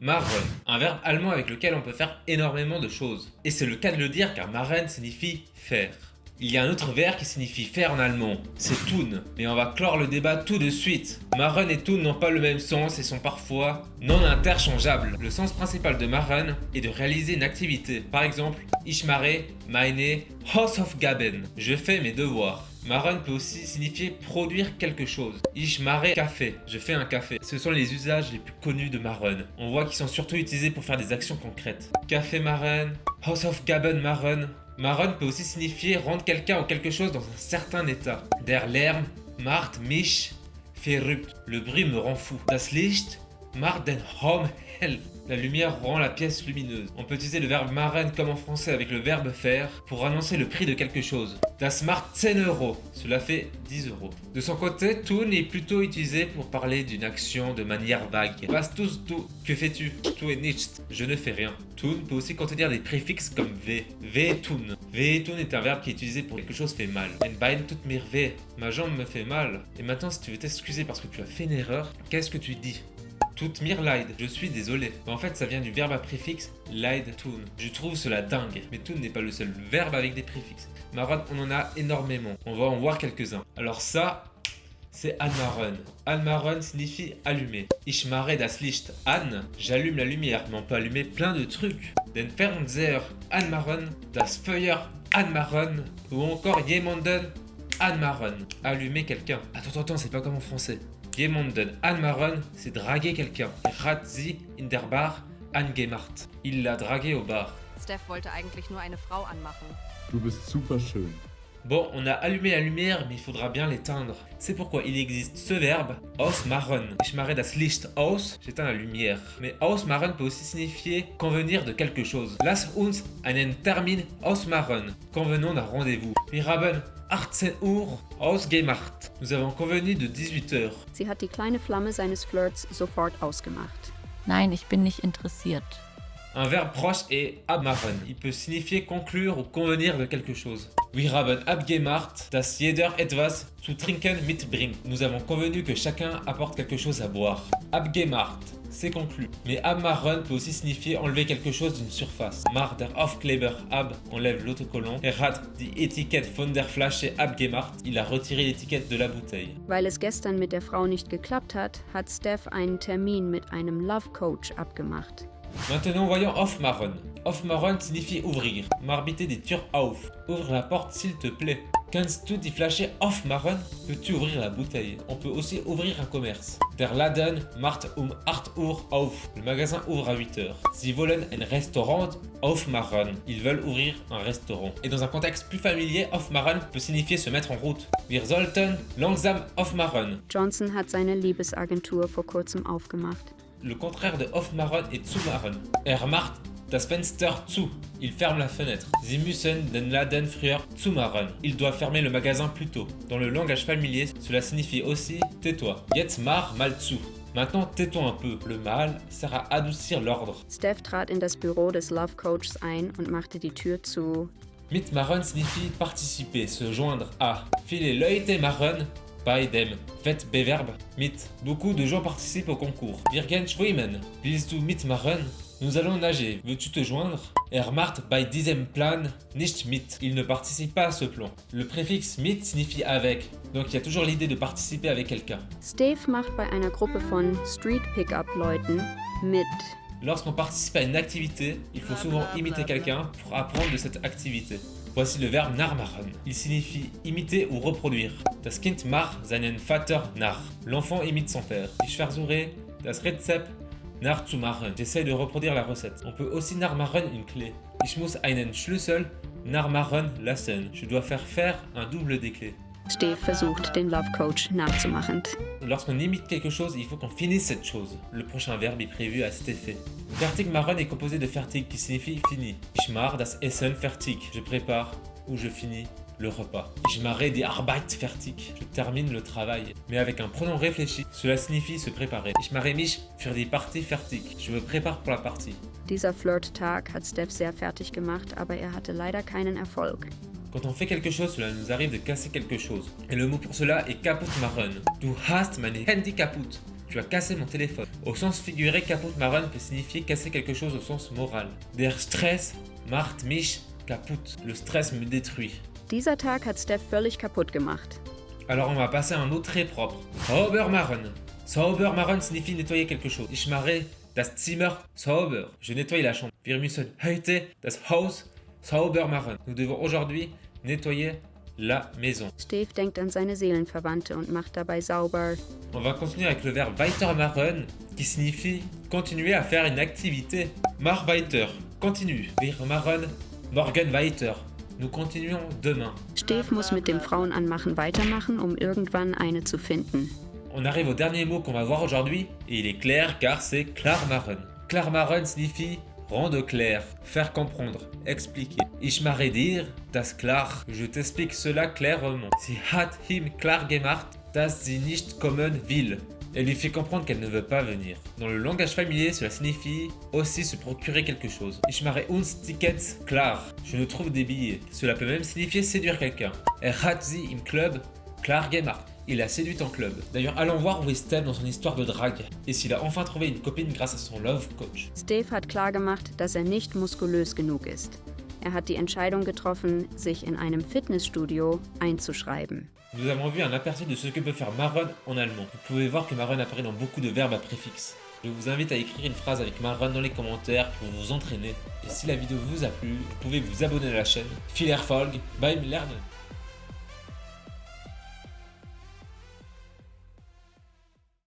Machen, un verbe allemand avec lequel on peut faire énormément de choses. Et c'est le cas de le dire car machen signifie faire. Il y a un autre verbe qui signifie faire en allemand, c'est tun. Mais on va clore le débat tout de suite. Machen et tun n'ont pas le même sens et sont parfois non interchangeables. Le sens principal de machen est de réaliser une activité. Par exemple, ich mache meine Hausaufgaben. Je fais mes devoirs. Machen peut aussi signifier produire quelque chose. Ich mache café. Je fais un café. Ce sont les usages les plus connus de machen. On voit qu'ils sont surtout utilisés pour faire des actions concrètes. Café machen, Hausaufgaben machen. Machen peut aussi signifier rendre quelqu'un ou quelque chose dans un certain état. Der Lärm macht mich verrückt. Le bruit me rend fou. Das Licht macht den Raum hell. La lumière rend la pièce lumineuse. On peut utiliser le verbe machen comme en français avec le verbe faire pour annoncer le prix de quelque chose. Das macht 10 €. Cela fait 10 €. De son côté, tun est plutôt utilisé pour parler d'une action de manière vague. Was tust du? Que fais-tu? Tue nichts. Je ne fais rien. Tun peut aussi contenir des préfixes comme weh. Wehtun. Wehtun est un verbe qui est utilisé pour quelque chose fait mal. Mein Bein tut mir weh. Ma jambe me fait mal. Et maintenant, si tu veux t'excuser parce que tu as fait une erreur, qu'est-ce que tu dis? Tut mir leid, je suis désolé. En fait, ça vient du verbe à préfixe leid tun. Je trouve cela dingue, mais tun n'est pas le seul verbe avec des préfixes. Machen, on en a énormément. On va en voir quelques-uns. Alors ça, c'est anmachen. Anmachen signifie allumer. Ich mache das Licht an. J'allume la lumière, mais on peut allumer plein de trucs. Den Fernseher anmachen, das Feuer anmachen, ou encore jemanden anmachen. Allumer quelqu'un. Attends, c'est pas comme en français. Jemanden anmachen, c'est draguer quelqu'un. Hat sie in der Bar angemacht. Il l'a dragué au bar. Steph wollte eigentlich nur eine Frau anmachen. Du bist super schön. Bon, on a allumé la lumière, mais il faudra bien l'éteindre. C'est pourquoi il existe ce verbe, ausmachen. Ich mache das Licht aus, j'éteins la lumière. Mais ausmachen peut aussi signifier convenir de quelque chose. Lass uns einen Termin ausmachen. Convenons d'un rendez-vous. Wir haben 18 Uhr ausgemacht. Nous avons convenu de 18 heures. Sie hat die kleine Flamme seines Flirts sofort ausgemacht. Nein, ich bin nicht interessiert. Un verbe proche est abmachen. Il peut signifier conclure ou convenir de quelque chose. Wir haben abgemacht, dass jeder etwas zu trinken mitbringt. Nous avons convenu que chacun apporte quelque chose à boire. Abgemacht, c'est conclu. Mais abmachen peut aussi signifier enlever quelque chose d'une surface. Macht der Aufkleber ab, enlève l'autocollant. Hat die Etikette von der Flasche abgemacht. Il a retiré l'étiquette de la bouteille. Weil es gestern mit der Frau nicht geklappt hat, hat Steph einen Termin mit einem Love Coach abgemacht. Maintenant, voyons aufmachen. Aufmachen signifie ouvrir. Mach bitte die Tür auf. Ouvre la porte s'il te plaît. Kannst du die Flasche aufmachen? Peux-tu ouvrir la bouteille? On peut aussi ouvrir un commerce. Der Laden macht 8 Uhr auf. Le magasin ouvre à 8 heures. Sie wollen ein Restaurant aufmachen. Ils veulent ouvrir un restaurant. Et dans un contexte plus familier, aufmachen peut signifier se mettre en route. Wir sollten langsam aufmachen. Johnson hat seine Liebesagentur vor kurzem aufgemacht. Le contraire de aufmachen est zumachen. Macht das Fenster zu. Il ferme la fenêtre. Sie müssen den Laden früher zumachen. Il doit fermer le magasin plus tôt. Dans le langage familier, cela signifie aussi tais-toi. Jetzt mach mal zu. Maintenant, tais-toi un peu. Le mal sert à adoucir l'ordre. Steph trat in das Büro des Love Coaches ein und machte die Tür zu. Mitmachen signifie participer, se joindre à. Viele Leute machen bei dem Wettbewerb mit. Beaucoup de gens participent au concours. Wir gehen schwimmen. Willst du mitmachen? Nous allons nager. Veux-tu te joindre? Macht bei diesem Plan nicht mit. Il ne participe pas à ce plan. Le préfixe mit signifie avec. Donc il y a toujours l'idée de participer avec quelqu'un. Steve macht bei einer Gruppe von Street-Pickup-Leuten mit. Lorsqu'on participe à une activité, il faut souvent imiter quelqu'un pour apprendre de cette activité. Voici le verbe nachmachen. Il signifie imiter ou reproduire. Das Kind macht seinen Vater nach. L'enfant imite son père. Ich versuche das Rezept nachzumachen. J'essaie de reproduire la recette. On peut aussi nachmachen une clé. Ich muss einen Schlüssel nachmachen lassen. Je dois faire un double des clés. Steve versucht, den Love Coach nachzumachen. Lorsqu'on imite quelque chose, il faut qu'on finisse cette chose. Le prochain verbe est prévu à cet effet. Fertig machen est composé de fertig qui signifie fini. Ich mache das Essen fertig. Je prépare ou je finis le repas. Ich mache die Arbeit fertig. Je termine le travail. Mais avec un pronom réfléchi, cela signifie se préparer. Ich mache mich für die Partie fertig. Je me prépare pour la partie. Dieser Flirt-Tag hat Steph sehr fertig gemacht, aber er hatte leider keinen Erfolg. Quand on fait quelque chose, cela nous arrive de casser quelque chose. Et le mot pour cela est kaputt machen. Du hast mein Handy kaputt. Tu as cassé mon téléphone. Au sens figuré, kaputt machen peut signifier casser quelque chose au sens moral. Der Stress macht mich kaputt. Le stress me détruit. Dieser Tag hat Steph völlig kaputt gemacht. Alors on va passer à un mot très propre. Sauber machen. Sauber machen signifie nettoyer quelque chose. Ich mache das Zimmer sauber. Je nettoie la chambre. Wir müssen heute das Haus sauber machen. Nous devons aujourd'hui nettoyer la maison. Steve denkt an seine Seelenverwandte und macht dabei sauber. On va continuer avec le verbe weitermachen qui signifie continuer à faire une activité. Mach weiter, continue. Wir machen morgen weiter. Nous continuons demain. Steve muss mit dem Frauenanmachen weitermachen, um irgendwann eine zu finden. On arrive au dernier mot qu'on va voir aujourd'hui et il est clair car c'est klarmachen. Klarmachen signifie rendre clair, faire comprendre, expliquer. Ich mache dir das klar. Je t'explique cela clairement. Sie hat ihm klar gemacht, dass sie nicht kommen will. Elle lui fait comprendre qu'elle ne veut pas venir. Dans le langage familier, cela signifie aussi se procurer quelque chose. Ich mache uns Tickets klar. Je nous trouve des billets. Cela peut même signifier séduire quelqu'un. Hat sie im Club klar gemacht. Il l'a séduite en club. D'ailleurs, allons voir où est Steph dans son histoire de drague et s'il a enfin trouvé une copine grâce à son love coach. Steve hat klargemacht, dass er nicht muskulös genug ist. Er hat die Entscheidung getroffen, sich in einem Fitnessstudio einzuschreiben. Nous avons vu un aperçu de ce que peut faire Maron en allemand. Vous pouvez voir que Maron apparaît dans beaucoup de verbes à préfixe. Je vous invite à écrire une phrase avec Maron dans les commentaires pour vous entraîner. Et si la vidéo vous a plu, vous pouvez vous abonner à la chaîne. Viel Erfolg beim Lernen!